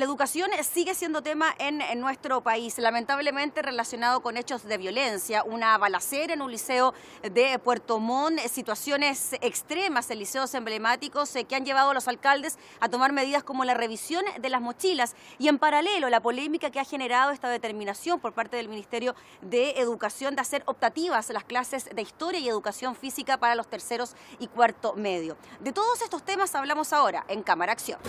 educación sigue siendo tema en nuestro país, lamentablemente relacionado con hechos de violencia, una balacera en un liceo de Puerto Montt, situaciones extremas en liceos emblemáticos que han llevado a los alcaldes a tomar medidas como la revisión de las mochilas y en paralelo la polémica que ha generado esta determinación por parte del Ministerio de Educación de hacer optativas las clases de historia y educación física para los terceros y cuarto medio. De todos estos temas hablamos ahora en Cámara Acción.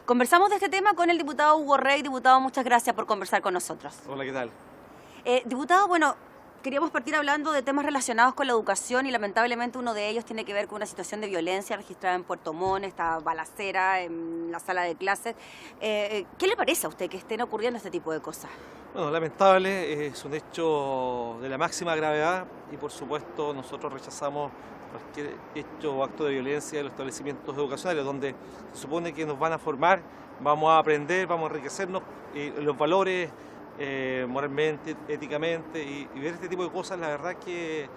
Conversamos de este tema con el diputado Hugo Rey. Diputado, muchas gracias por conversar con nosotros. Hola, ¿qué tal? Diputado, bueno, queríamos partir hablando de temas relacionados con la educación y lamentablemente uno de ellos tiene que ver con una situación de violencia registrada en Puerto Montt, esta balacera en la sala de clases. ¿Qué le parece a usted que estén ocurriendo este tipo de cosas? Bueno, lamentable, es un hecho de la máxima gravedad y por supuesto nosotros rechazamos cualquier hecho o acto de violencia en los establecimientos educacionales donde se supone que nos van a formar, vamos a aprender, vamos a enriquecernos los valores moralmente, éticamente y ver este tipo de cosas, la verdad que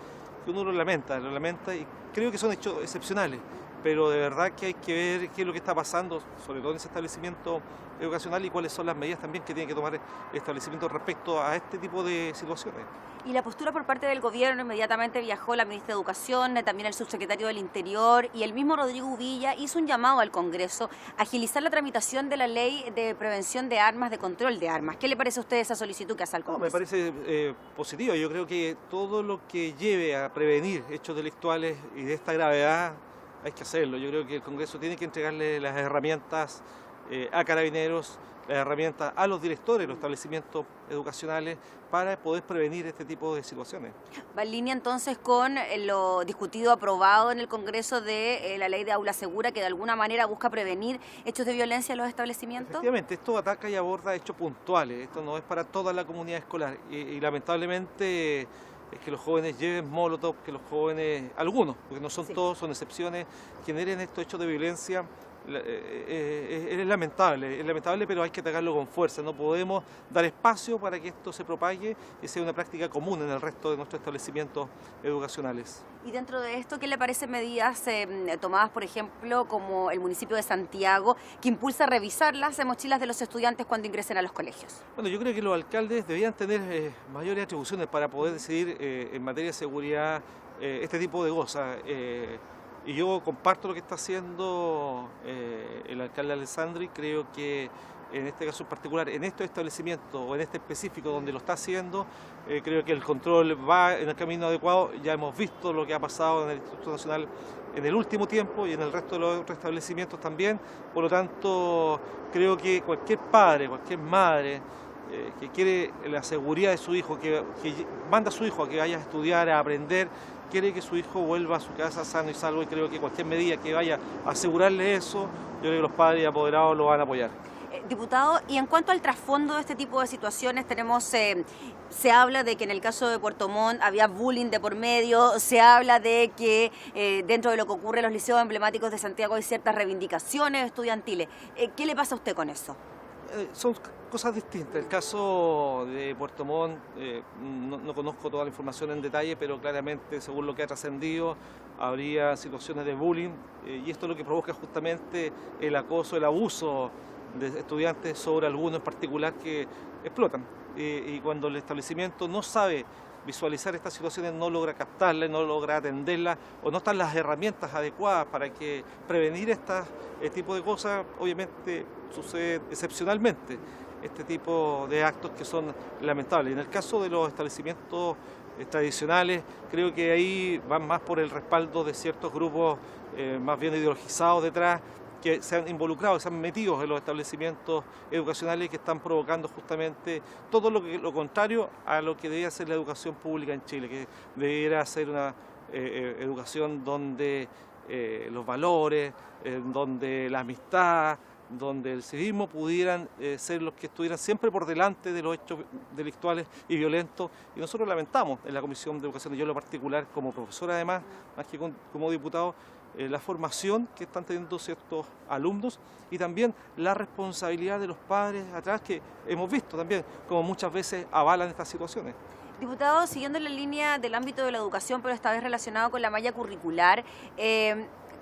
uno lo lamenta y creo que son hechos excepcionales, pero de verdad que hay que ver qué es lo que está pasando, sobre todo en ese establecimiento educacional y cuáles son las medidas también que tiene que tomar el establecimiento respecto a este tipo de situaciones. Y la postura por parte del gobierno, inmediatamente viajó la ministra de Educación, también el subsecretario del Interior y el mismo Rodrigo Uvilla hizo un llamado al Congreso a agilizar la tramitación de la ley de prevención de armas, de control de armas. ¿Qué le parece a usted esa solicitud que hace al Congreso? Me parece positivo. Yo creo que todo lo que lleve a prevenir hechos delictuales y de esta gravedad hay que hacerlo. Yo creo que el Congreso tiene que entregarle las herramientas a Carabineros, las herramientas a los directores de los establecimientos educacionales para poder prevenir este tipo de situaciones. Va en línea entonces con lo discutido, aprobado en el Congreso de la ley de aula segura, que de alguna manera busca prevenir hechos de violencia en los establecimientos. Efectivamente, esto ataca y aborda hechos puntuales, esto no es para toda la comunidad escolar y lamentablemente es que los jóvenes lleven molotov, que los jóvenes, algunos, porque no son todos, son excepciones, generen estos hechos de violencia. Es lamentable, pero hay que atacarlo con fuerza. No podemos dar espacio para que esto se propague y sea una práctica común en el resto de nuestros establecimientos educacionales. Y dentro de esto, ¿qué le parecen medidas tomadas, por ejemplo, como el municipio de Santiago, que impulsa a revisar las mochilas de los estudiantes cuando ingresen a los colegios? Bueno, yo creo que los alcaldes deberían tener mayores atribuciones para poder decidir en materia de seguridad este tipo de cosas. Y yo comparto lo que está haciendo el alcalde Alessandri. Creo que en este caso en particular, en estos establecimientos o en este específico donde lo está haciendo, creo que el control va en el camino adecuado. Ya hemos visto lo que ha pasado en el Instituto Nacional en el último tiempo y en el resto de los otros establecimientos también. Por lo tanto, creo que cualquier padre, cualquier madre que quiere la seguridad de su hijo, que manda a su hijo a que vaya a estudiar, a aprender, quiere que su hijo vuelva a su casa sano y salvo y creo que cualquier medida que vaya a asegurarle eso, yo creo que los padres y apoderados lo van a apoyar. Diputado, y en cuanto al trasfondo de este tipo de situaciones, se habla de que en el caso de Puerto Montt había bullying de por medio, se habla de que dentro de lo que ocurre en los liceos emblemáticos de Santiago hay ciertas reivindicaciones estudiantiles. ¿Qué le pasa a usted con eso? Son cosas distintas. El caso de Puerto Montt, no conozco toda la información en detalle, pero claramente, según lo que ha trascendido, habría situaciones de bullying y esto es lo que provoca justamente el acoso, el abuso de estudiantes sobre algunos en particular que explotan. Y cuando el establecimiento no sabe visualizar estas situaciones, no logra captarlas, no logra atenderlas o no están las herramientas adecuadas para que prevenir este tipo de cosas, obviamente sucede excepcionalmente este tipo de actos que son lamentables. En el caso de los establecimientos tradicionales, creo que ahí van más por el respaldo de ciertos grupos más bien ideologizados detrás, que se han involucrado, se han metido en los establecimientos educacionales que están provocando justamente todo lo contrario a lo que debería ser la educación pública en Chile, que debería ser una educación donde los valores, donde la amistad, donde el civismo pudieran ser los que estuvieran siempre por delante de los hechos delictuales y violentos. Y nosotros lamentamos en la Comisión de Educación, y yo en lo particular como profesor además, más que como diputado, la formación que están teniendo ciertos alumnos y también la responsabilidad de los padres atrás, que hemos visto también como muchas veces avalan estas situaciones. Diputado, siguiendo la línea del ámbito de la educación, pero esta vez relacionado con la malla curricular,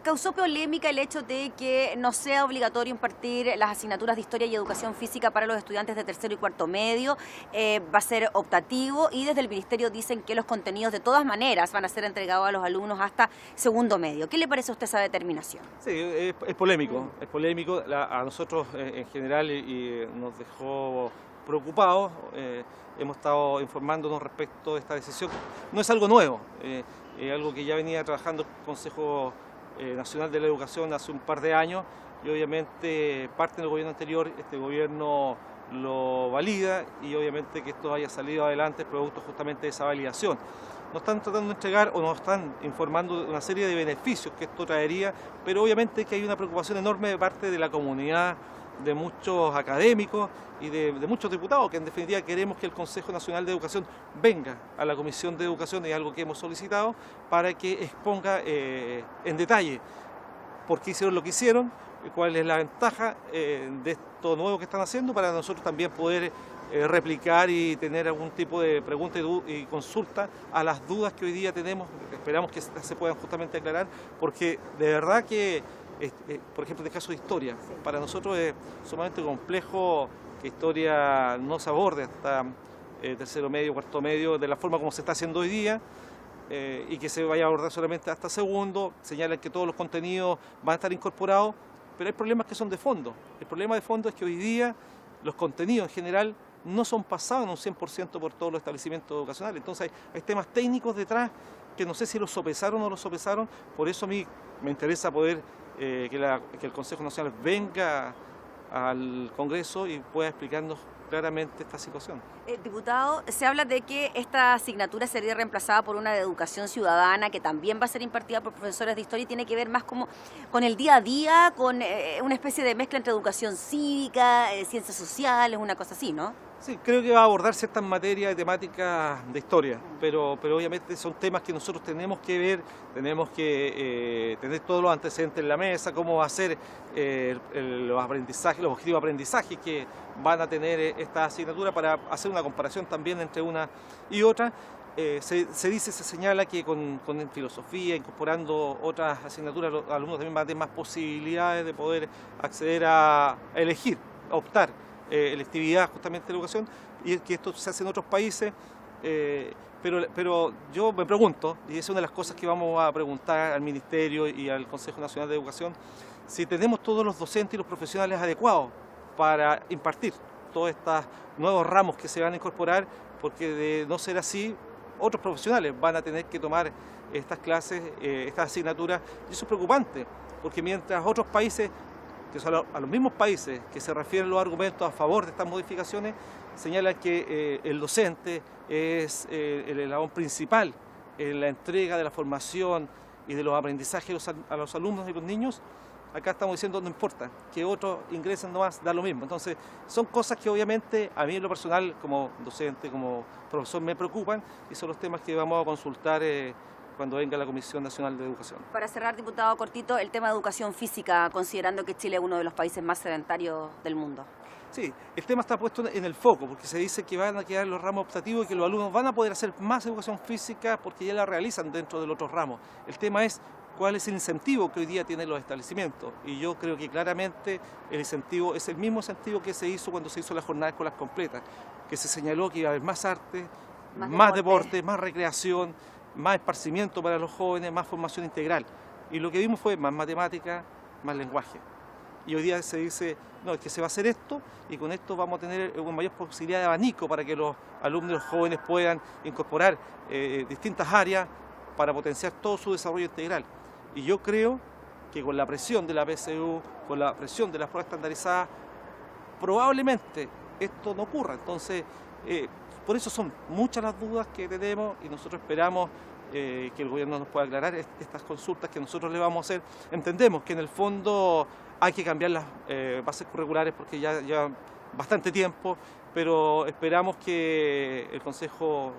Causó polémica el hecho de que no sea obligatorio impartir las asignaturas de Historia y Educación Física para los estudiantes de tercero y cuarto medio. Va a ser optativo y desde el Ministerio dicen que los contenidos de todas maneras van a ser entregados a los alumnos hasta segundo medio. ¿Qué le parece a usted esa determinación? Sí, es polémico. Es polémico. A nosotros en general nos dejó preocupados. Hemos estado informándonos respecto a esta decisión. No es algo nuevo, es algo que ya venía trabajando el Consejo Nacional de la Educación hace un par de años y obviamente parte del gobierno anterior, este gobierno lo valida y obviamente que esto haya salido adelante es producto justamente de esa validación. Nos están tratando de entregar o nos están informando de una serie de beneficios que esto traería, pero obviamente que hay una preocupación enorme de parte de la comunidad, de muchos académicos y de muchos diputados, que en definitiva queremos que el Consejo Nacional de Educación venga a la Comisión de Educación, es algo que hemos solicitado, para que exponga en detalle por qué hicieron lo que hicieron, cuál es la ventaja de esto nuevo que están haciendo, para nosotros también poder replicar y tener algún tipo de pregunta y consulta a las dudas que hoy día tenemos. Esperamos que se puedan justamente aclarar, porque de verdad que por ejemplo, en el caso de historia, para nosotros es sumamente complejo que historia no se aborde hasta tercero medio, cuarto medio, de la forma como se está haciendo hoy día, y que se vaya a abordar solamente hasta segundo. Señalan que todos los contenidos van a estar incorporados, pero hay problemas que son de fondo. El problema de fondo es que hoy día los contenidos en general no son pasados en un 100% por todos los establecimientos educacionales. Entonces hay temas técnicos detrás que no sé si los sopesaron o no los sopesaron. Por eso a mí me interesa poder que el Consejo Nacional venga al Congreso y pueda explicarnos claramente esta situación. Diputado, se habla de que esta asignatura sería reemplazada por una de educación ciudadana que también va a ser impartida por profesores de historia y tiene que ver más como con el día a día, con una especie de mezcla entre educación cívica, ciencias sociales, una cosa así, ¿no? Sí, creo que va a abordar ciertas materias de temática de historia, pero obviamente son temas que nosotros tenemos que ver, tenemos que tener todos los antecedentes en la mesa, cómo va a ser los aprendizajes, los objetivos de aprendizaje que van a tener esta asignatura para hacer una comparación también entre una y otra. Se señala que con filosofía, incorporando otras asignaturas, los alumnos también van a tener más posibilidades de poder acceder a elegir, a optar. Electividad justamente de la educación, y que esto se hace en otros países, pero yo me pregunto, y es una de las cosas que vamos a preguntar al Ministerio y al Consejo Nacional de Educación, si tenemos todos los docentes y los profesionales adecuados para impartir todos estos nuevos ramos que se van a incorporar, porque de no ser así, otros profesionales van a tener que tomar estas clases, estas asignaturas, y eso es preocupante, porque mientras otros países, que son a los mismos países que se refieren los argumentos a favor de estas modificaciones, señalan que el docente es el eslabón principal en la entrega de la formación y de los aprendizajes a los alumnos y los niños. Acá estamos diciendo no importa, que otros ingresen nomás, da lo mismo. Entonces son cosas que obviamente a mí en lo personal como docente, como profesor me preocupan, y son los temas que vamos a consultar cuando venga la Comisión Nacional de Educación. Para cerrar, diputado Cortito, el tema de educación física, considerando que Chile es uno de los países más sedentarios del mundo. Sí, el tema está puesto en el foco, porque se dice que van a quedar los ramos optativos y que los alumnos van a poder hacer más educación física porque ya la realizan dentro de los otros ramos. El tema es cuál es el incentivo que hoy día tienen los establecimientos, y yo creo que claramente el incentivo es el mismo incentivo que se hizo cuando se hizo la jornada escolar completa, que se señaló que iba a haber más arte, más deporte, más recreación, más esparcimiento para los jóvenes, más formación integral. Y lo que vimos fue más matemática, más lenguaje. Y hoy día se dice, no, es que se va a hacer esto y con esto vamos a tener una mayor posibilidad de abanico para que los alumnos y los jóvenes puedan incorporar distintas áreas para potenciar todo su desarrollo integral. Y yo creo que con la presión de la PSU, con la presión de las pruebas estandarizadas, probablemente esto no ocurra. Entonces, por eso son muchas las dudas que tenemos y nosotros esperamos que el gobierno nos pueda aclarar estas consultas que nosotros le vamos a hacer. Entendemos que en el fondo hay que cambiar las bases curriculares porque ya lleva bastante tiempo, pero esperamos que el Consejo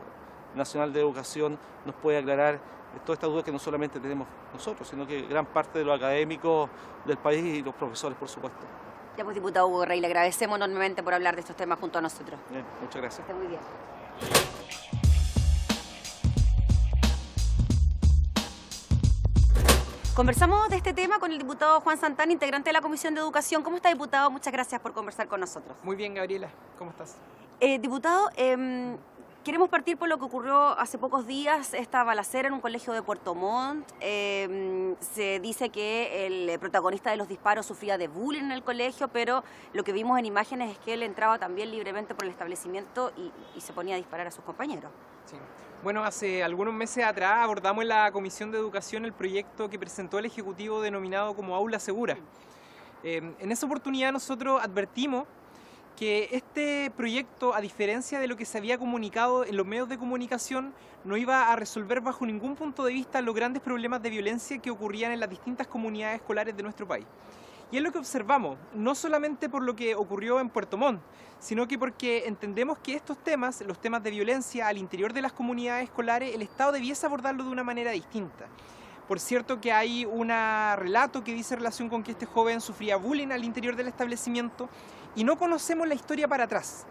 Nacional de Educación nos pueda aclarar todas estas dudas que no solamente tenemos nosotros, sino que gran parte de los académicos del país y los profesores, por supuesto. Ya pues, diputado Hugo Rey, le agradecemos enormemente por hablar de estos temas junto a nosotros. Bien, muchas gracias. Que esté muy bien. Conversamos de este tema con el diputado Juan Santana, integrante de la Comisión de Educación. ¿Cómo está, diputado? Muchas gracias por conversar con nosotros. Muy bien, Gabriela. ¿Cómo estás? Diputado, queremos partir por lo que ocurrió hace pocos días, esta balacera en un colegio de Puerto Montt. Se dice que el protagonista de los disparos sufría de bullying en el colegio, pero lo que vimos en imágenes es que él entraba también libremente por el establecimiento y se ponía a disparar a sus compañeros. Sí. Bueno, hace algunos meses atrás abordamos en la Comisión de Educación el proyecto que presentó el Ejecutivo denominado como Aula Segura. En esa oportunidad nosotros advertimos que este proyecto, a diferencia de lo que se había comunicado en los medios de comunicación, no iba a resolver bajo ningún punto de vista los grandes problemas de violencia que ocurrían en las distintas comunidades escolares de nuestro país. Y es lo que observamos, no solamente por lo que ocurrió en Puerto Montt, sino que porque entendemos que estos temas, los temas de violencia al interior de las comunidades escolares, el Estado debiese abordarlo de una manera distinta. Por cierto que hay un relato que dice relación con que este joven sufría bullying al interior del establecimiento y no conocemos la historia para atrás.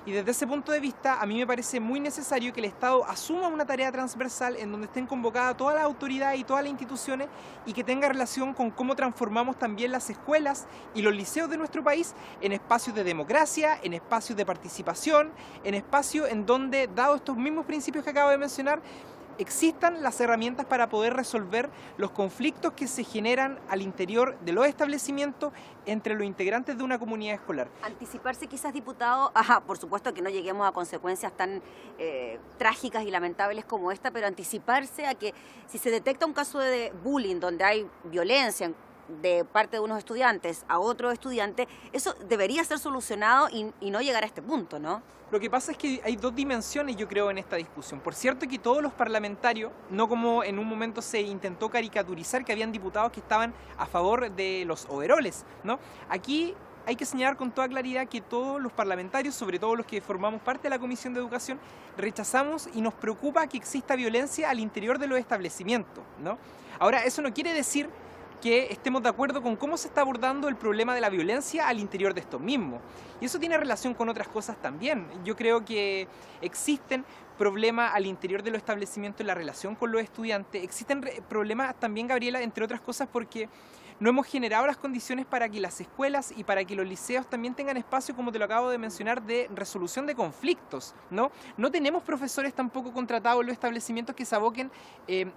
Y desde ese punto de vista, a mí me parece muy necesario que el Estado asuma una tarea transversal en donde estén convocadas todas las autoridades y todas las instituciones y que tenga relación con cómo transformamos también las escuelas y los liceos de nuestro país en espacios de democracia, en espacios de participación, en espacios en donde, dados estos mismos principios que acabo de mencionar, existan las herramientas para poder resolver los conflictos que se generan al interior de los establecimientos entre los integrantes de una comunidad escolar. Anticiparse quizás, diputado, por supuesto que no lleguemos a consecuencias tan trágicas y lamentables como esta, pero anticiparse a que si se detecta un caso de bullying donde hay violencia de parte de unos estudiantes a otros estudiantes, eso debería ser solucionado y no llegar a este punto, ¿no? Lo que pasa es que hay dos dimensiones, yo creo, en esta discusión. Por cierto que todos los parlamentarios, no como en un momento se intentó caricaturizar que habían diputados que estaban a favor de los overoles, ¿no? Aquí hay que señalar con toda claridad que todos los parlamentarios, sobre todo los que formamos parte de la Comisión de Educación, rechazamos y nos preocupa que exista violencia al interior de los establecimientos, ¿no? Ahora, eso no quiere decir que estemos de acuerdo con cómo se está abordando el problema de la violencia al interior de estos mismos. Y eso tiene relación con otras cosas también. Yo creo que existen problemas al interior de los establecimientos en la relación con los estudiantes. Existen problemas también, Gabriela, entre otras cosas porque no hemos generado las condiciones para que las escuelas y para que los liceos también tengan espacio, como te lo acabo de mencionar, de resolución de conflictos, ¿no? No tenemos profesores tampoco contratados en los establecimientos que se aboquen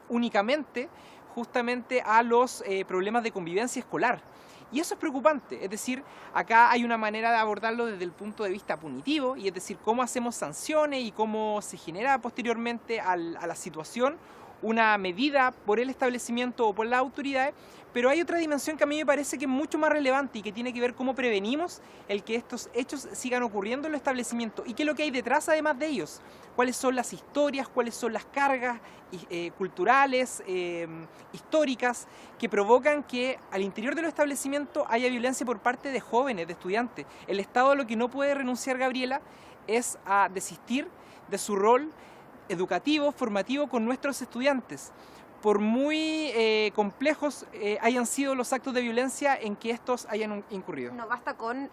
únicamente justamente a los problemas de convivencia escolar. Y eso es preocupante, es decir, acá hay una manera de abordarlo desde el punto de vista punitivo, y es decir, cómo hacemos sanciones y cómo se genera posteriormente a la situación una medida por el establecimiento o por las autoridades, pero hay otra dimensión que a mí me parece que es mucho más relevante y que tiene que ver cómo prevenimos el que estos hechos sigan ocurriendo en los establecimientos y qué es lo que hay detrás además de ellos, cuáles son las historias, cuáles son las cargas culturales, históricas, que provocan que al interior de los establecimientos haya violencia por parte de jóvenes, de estudiantes. El Estado a lo que no puede renunciar, Gabriela, es a desistir de su rol educativo, formativo con nuestros estudiantes. Por muy complejos hayan sido los actos de violencia en que estos hayan incurrido. No basta con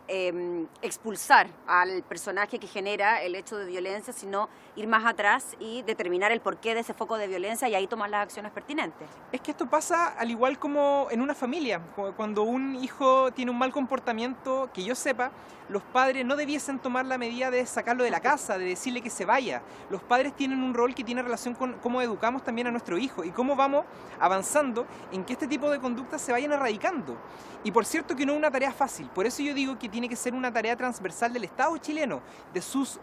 expulsar al personaje que genera el hecho de violencia, sino ir más atrás y determinar el porqué de ese foco de violencia y ahí tomar las acciones pertinentes. Es que esto pasa al igual como en una familia. Cuando un hijo tiene un mal comportamiento, que yo sepa, los padres no debiesen tomar la medida de sacarlo de la casa, de decirle que se vaya. Los padres tienen un rol que tiene relación con cómo educamos también a nuestro hijo y cómo vamos avanzando en que este tipo de conductas se vayan erradicando. Y por cierto que no es una tarea fácil, por eso yo digo que tiene que ser una tarea transversal del Estado chileno, de sus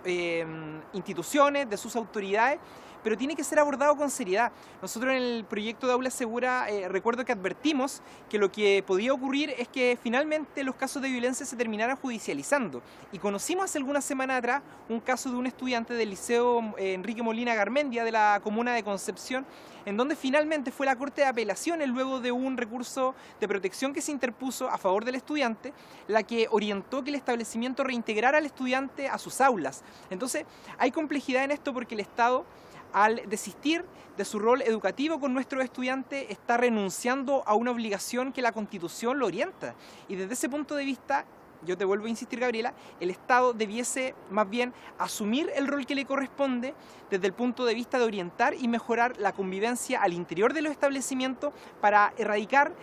instituciones, de sus autoridades, pero tiene que ser abordado con seriedad. Nosotros en el proyecto de Aula Segura recuerdo que advertimos que lo que podía ocurrir es que finalmente los casos de violencia se terminaran judicializando. Y conocimos hace algunas semanas atrás un caso de un estudiante del Liceo Enrique Molina Garmendia de la comuna de Concepción, en donde finalmente fue la Corte de Apelaciones, luego de un recurso de protección que se interpuso a favor del estudiante, la que orientó que el establecimiento reintegrara al estudiante a sus aulas. Entonces, hay complejidad en esto porque el Estado, al desistir de su rol educativo con nuestros estudiantes, está renunciando a una obligación que la Constitución lo orienta. Y desde ese punto de vista, yo te vuelvo a insistir, Gabriela, el Estado debiese más bien asumir el rol que le corresponde desde el punto de vista de orientar y mejorar la convivencia al interior de los establecimientos para erradicar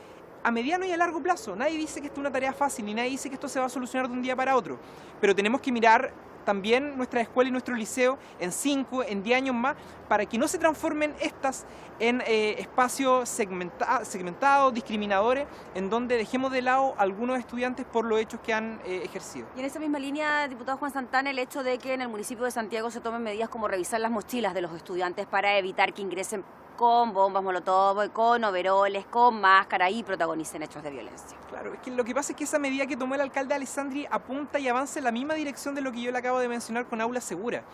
a mediano y a largo plazo. Nadie dice que esto es una tarea fácil y nadie dice que esto se va a solucionar de un día para otro, pero tenemos que mirar también nuestra escuela y nuestro liceo en 5, en 10 años más, para que no se transformen estas en espacios segmentados, discriminadores, en donde dejemos de lado a algunos estudiantes por los hechos que han ejercido. Y en esa misma línea, diputado Juan Santana, el hecho de que en el municipio de Santiago se tomen medidas como revisar las mochilas de los estudiantes para evitar que ingresen con bombas molotov, con overoles, con máscara y protagonicen hechos de violencia. Claro, es que lo que pasa es que esa medida que tomó el alcalde Alessandri apunta y avanza en la misma dirección de lo que yo le acabo de mencionar con Aula Segura.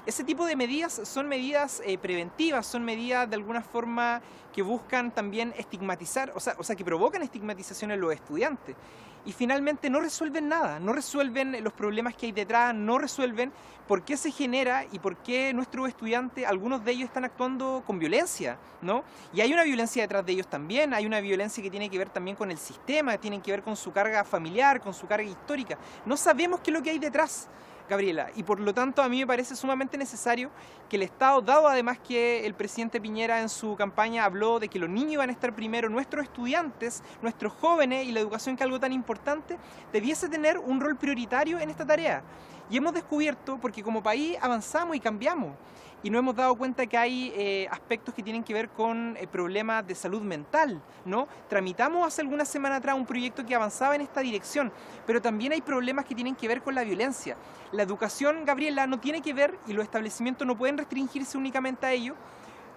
Ese tipo de medidas son medidas preventivas, son medidas de alguna forma que buscan también estigmatizar, o sea, que provocan estigmatización en los estudiantes. Y finalmente no resuelven nada, no resuelven los problemas que hay detrás, no resuelven por qué se genera y por qué nuestros estudiantes, algunos de ellos están actuando con violencia, ¿no? Y hay una violencia detrás de ellos también, hay una violencia que tiene que ver también con el sistema, tiene que ver con su carga familiar, con su carga histórica. No sabemos qué es lo que hay detrás, Gabriela, y por lo tanto a mí me parece sumamente necesario que el Estado, dado además que el presidente Piñera en su campaña habló de que los niños iban a estar primero, nuestros estudiantes, nuestros jóvenes y la educación, que es algo tan importante, debiese tener un rol prioritario en esta tarea. Y hemos descubierto, porque como país avanzamos y cambiamos, y nos hemos dado cuenta que hay aspectos que tienen que ver con problemas de salud mental, ¿no? Tramitamos hace algunas semanas atrás un proyecto que avanzaba en esta dirección, pero también hay problemas que tienen que ver con la violencia. La educación, Gabriela, no tiene que ver, y los establecimientos no pueden restringirse únicamente a ello,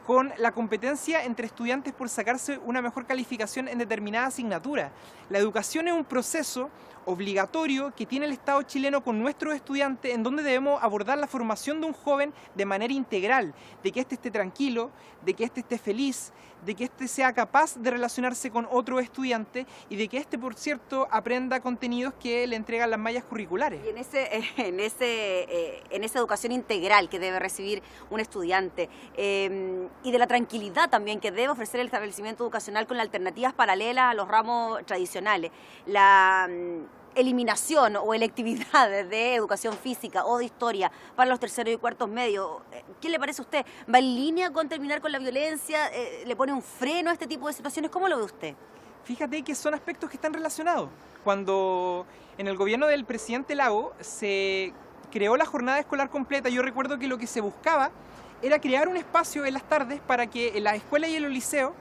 con la competencia entre estudiantes por sacarse una mejor calificación en determinada asignatura. La educación es un proceso obligatorio que tiene el Estado chileno con nuestros estudiantes, en donde debemos abordar la formación de un joven de manera integral, de que éste esté tranquilo, de que éste esté feliz, de que éste sea capaz de relacionarse con otro estudiante y de que éste, por cierto, aprenda contenidos que le entregan las mallas curriculares. Y en esa educación integral que debe recibir un estudiante y de la tranquilidad también que debe ofrecer el establecimiento educacional con alternativas paralelas a los ramos tradicionales, la eliminación o electividad de educación física o de historia para los terceros y cuartos medios, ¿qué le parece a usted? ¿Va en línea con terminar con la violencia? ¿Le pone un freno a este tipo de situaciones? ¿Cómo lo ve usted? Fíjate que son aspectos que están relacionados. Cuando en el gobierno del presidente Lago se creó la jornada escolar completa, yo recuerdo que lo que se buscaba era crear un espacio en las tardes para que en las escuelas y en los liceos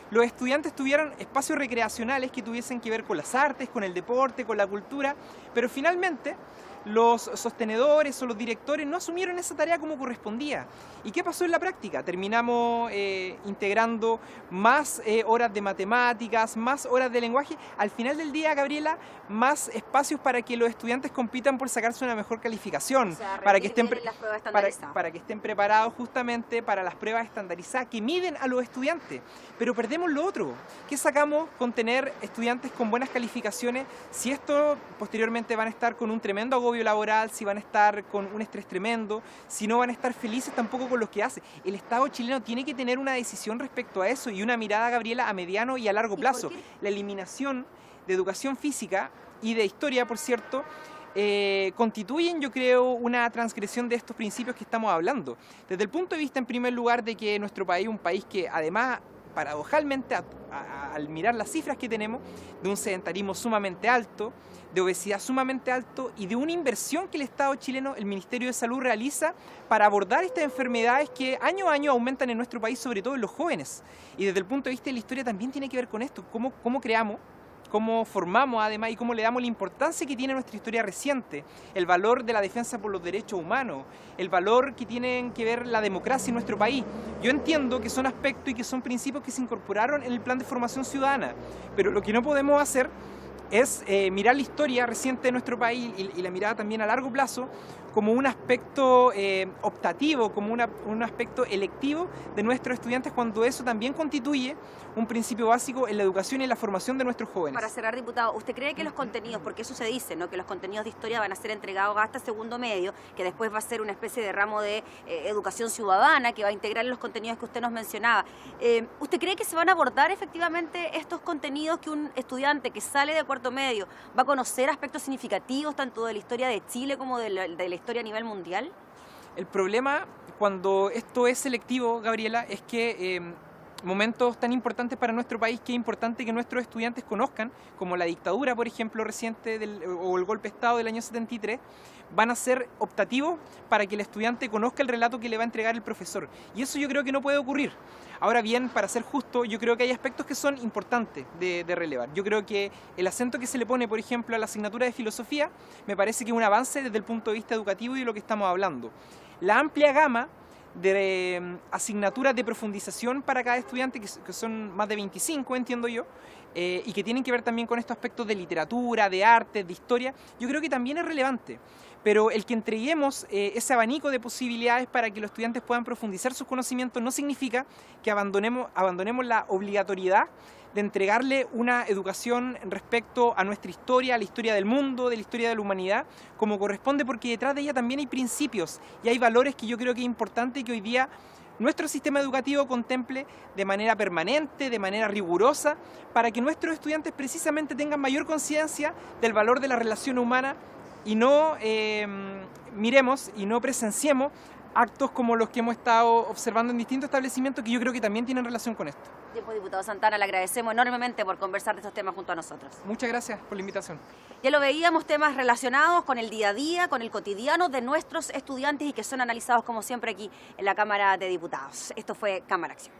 los estudiantes tuvieran espacios recreacionales que tuviesen que ver con las artes, con el deporte, con la cultura, pero finalmente los sostenedores o los directores no asumieron esa tarea como correspondía. ¿Y qué pasó en la práctica? Terminamos integrando más horas de matemáticas, más horas de lenguaje. Al final del día, Gabriela, más espacios para que los estudiantes compitan por sacarse una mejor calificación, o sea, para que estén para que estén preparados justamente para las pruebas estandarizadas que miden a los estudiantes. Pero perdemos lo otro. ¿Qué sacamos con tener estudiantes con buenas calificaciones si esto posteriormente van a estar con un tremendo agobio laboral, si van a estar con un estrés tremendo, si no van a estar felices tampoco con los que hace? El Estado chileno tiene que tener una decisión respecto a eso y una mirada, Gabriela, a mediano y a largo plazo. La eliminación de educación física y de historia, por cierto, constituyen, yo creo, una transgresión de estos principios que estamos hablando. Desde el punto de vista, en primer lugar, de que nuestro país es un país que, además, paradojalmente, al mirar las cifras que tenemos, de un sedentarismo sumamente alto, de obesidad sumamente alto y de una inversión que el Estado chileno, el Ministerio de Salud, realiza para abordar estas enfermedades que año a año aumentan en nuestro país, sobre todo en los jóvenes. Y desde el punto de vista de la historia también tiene que ver con esto, cómo creamos, cómo formamos además y cómo le damos la importancia que tiene nuestra historia reciente, el valor de la defensa por los derechos humanos, el valor que tienen que ver la democracia en nuestro país. Yo entiendo que son aspectos y que son principios que se incorporaron en el plan de formación ciudadana, pero lo que no podemos hacer es mirar la historia reciente de nuestro país y la mirada también a largo plazo como un aspecto optativo, como un aspecto electivo de nuestros estudiantes, cuando eso también constituye un principio básico en la educación y en la formación de nuestros jóvenes. Para cerrar, diputado, ¿usted cree que los contenidos, porque eso se dice, ¿no?, que los contenidos de historia van a ser entregados hasta segundo medio, que después va a ser una especie de ramo de educación ciudadana que va a integrar los contenidos que usted nos mencionaba? ¿Usted cree que se van a abordar efectivamente estos contenidos, que un estudiante que sale de cuarto medio va a conocer aspectos significativos tanto de la historia de Chile como de la historia a nivel mundial? El problema cuando esto es selectivo, Gabriela, es que momentos tan importantes para nuestro país, que es importante que nuestros estudiantes conozcan, como la dictadura, por ejemplo, reciente o el golpe de Estado del año 73, van a ser optativos para que el estudiante conozca el relato que le va a entregar el profesor. Y eso yo creo que no puede ocurrir. Ahora bien, para ser justo, yo creo que hay aspectos que son importantes de relevar. Yo creo que el acento que se le pone, por ejemplo, a la asignatura de filosofía, me parece que es un avance desde el punto de vista educativo y de lo que estamos hablando. La amplia gama de asignaturas de profundización para cada estudiante, que son más de 25, entiendo yo, y que tienen que ver también con estos aspectos de literatura, de arte, de historia, yo creo que también es relevante. Pero el que entreguemos ese abanico de posibilidades para que los estudiantes puedan profundizar sus conocimientos no significa que abandonemos la obligatoriedad de entregarle una educación respecto a nuestra historia, a la historia del mundo, de la historia de la humanidad, como corresponde, porque detrás de ella también hay principios y hay valores que yo creo que es importante que hoy día nuestro sistema educativo contemple de manera permanente, de manera rigurosa, para que nuestros estudiantes precisamente tengan mayor conciencia del valor de la relación humana y no miremos y no presenciemos actos como los que hemos estado observando en distintos establecimientos, que yo creo que también tienen relación con esto. Tiempo, diputado Santana, le agradecemos enormemente por conversar de estos temas junto a nosotros. Muchas gracias por la invitación. Ya lo veíamos, temas relacionados con el día a día, con el cotidiano de nuestros estudiantes y que son analizados como siempre aquí en la Cámara de Diputados. Esto fue Cámara Acción.